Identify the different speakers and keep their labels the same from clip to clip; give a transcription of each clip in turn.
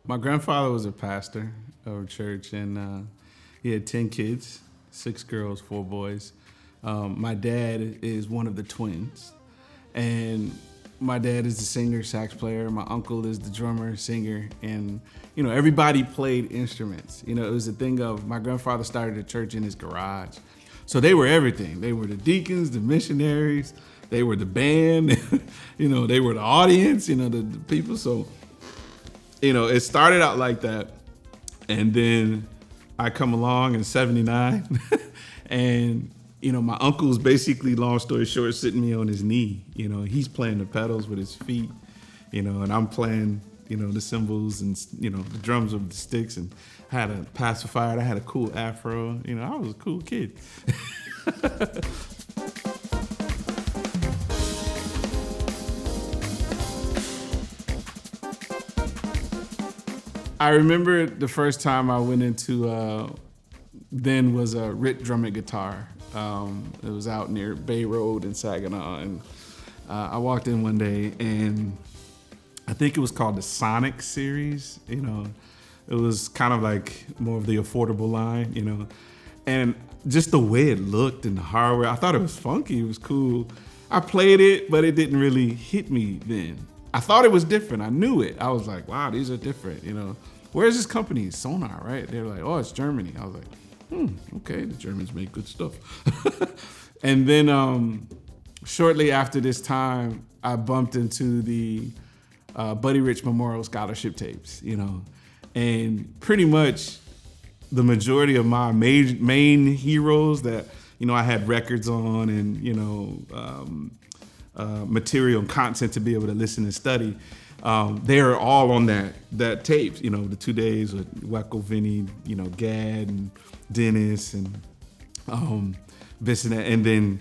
Speaker 1: My grandfather was a pastor of a church, and he had 10 kids, 6 girls, 4 boys. My dad is one of the twins, and my dad is the singer, sax player. My uncle is the drummer, singer, and everybody played instruments. It was a thing of my grandfather started a church in his garage, so they were everything. They were the deacons, the missionaries, they were the band, they were the audience, the people. So it started out like that. And then I come along in 79 and, my uncle's basically, long story short, sitting me on his knee. He's playing the pedals with his feet, and I'm playing, the cymbals and, the drums with the sticks, and had a pacifier. I had a cool afro. I was a cool kid. I remember the first time I went into, then was a Rit Drum and Guitar. It was out near Bay Road in Saginaw. And I walked in one day, and I think it was called the SONOR Series. It was kind of like more of the affordable line, and just the way it looked and the hardware, I thought it was funky. It was cool. I played it, but it didn't really hit me then. I thought it was different. I knew it. I was like, wow, these are different, Where's this company? SONOR, right? They're like, oh, it's Germany. I was like, okay, the Germans make good stuff. And then shortly after this time, I bumped into the Buddy Rich Memorial Scholarship tapes, and pretty much the majority of my main heroes that, I had records on and, material and content to be able to listen and study. They are all on that tape, the 2 days with Wacko Vinny, Gad and Dennis and this and that. And then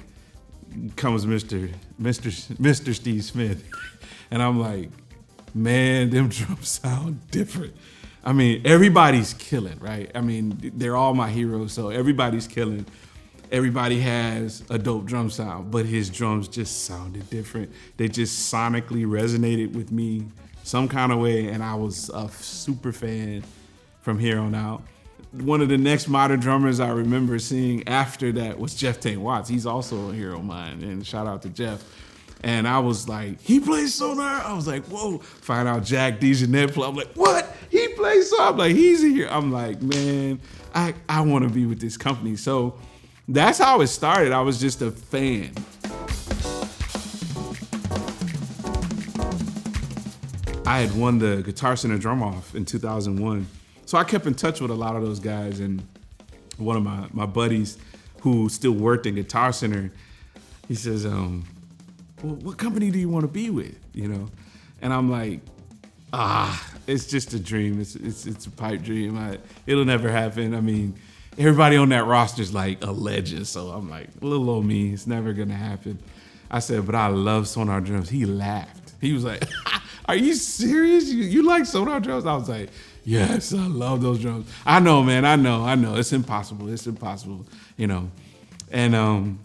Speaker 1: comes Mr. Steve Smith. And I'm like, man, them drums sound different. I mean, everybody's killing, right? I mean, they're all my heroes, so everybody's killing. Everybody has a dope drum sound, but his drums just sounded different. They just sonically resonated with me some kind of way, and I was a super fan from here on out. One of the next modern drummers I remember seeing after that was Jeff Tain Watts. He's also a hero of mine, and shout out to Jeff. And I was like, he plays SONOR? I was like, whoa. Find out Jack DeJohnette play. I'm like, what? He plays SONOR? I'm like, he's here. I'm like, man, I want to be with this company. So that's how it started. I was just a fan. I had won the Guitar Center drum off in 2001. So I kept in touch with a lot of those guys. And one of my buddies who still worked in Guitar Center, he says, well, what company do you want to be with? And I'm like, it's just a dream. It's a pipe dream. It'll never happen. I mean, everybody on that roster is like a legend. So I'm like, little old me, it's never gonna happen. I said, but I love SONOR drums. He laughed. He was like, are you serious? You like SONOR drums? I was like, yes, I love those drums. I know, man, I know. It's impossible, And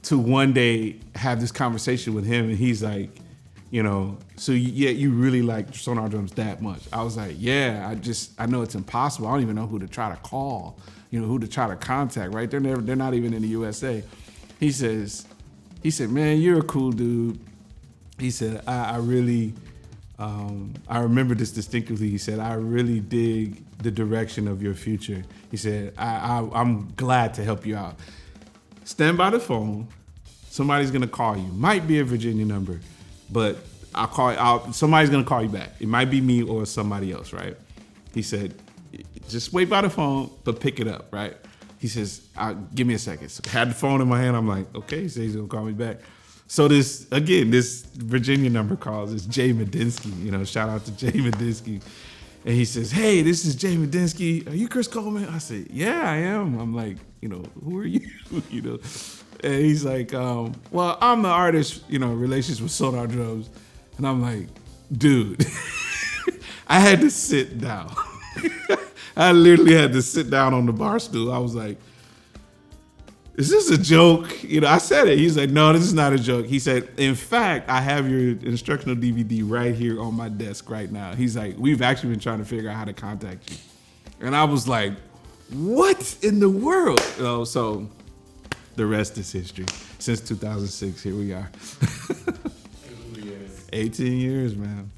Speaker 1: to one day have this conversation with him, and he's like, so you really like SONOR drums that much? I was like, yeah, I know it's impossible. I don't even know who to try to call, who to try to contact, right? They're not even in the USA. He said, man, you're a cool dude. He said, I really, I remember this distinctively. He said, I really dig the direction of your future. He said, I'm glad to help you out. Stand by the phone. Somebody's gonna call you. Might be a Virginia number, but somebody's gonna call you back. It might be me or somebody else, right? He said, just wait by the phone, but pick it up, right? He says, give me a second. So I had the phone in my hand. I'm like, okay, he says he's gonna call me back. So this Virginia number calls. It's Jay Medinsky. Shout out to Jay Medinsky. And he says, hey, this is Jay Medinsky. Are you Chris Coleman? I said, yeah, I am. I'm like, who are you? And he's like, well, I'm the artist, relations with SONOR drums. And I'm like, dude, I had to sit down. I literally had to sit down on the bar stool. I was like, is this a joke? You know, I said it. He's like, no, this is not a joke. He said, in fact, I have your instructional DVD right here on my desk right now. He's like, we've actually been trying to figure out how to contact you. And I was like, what in the world? You know, so the rest is history. Since 2006, here we are. 18 years, man.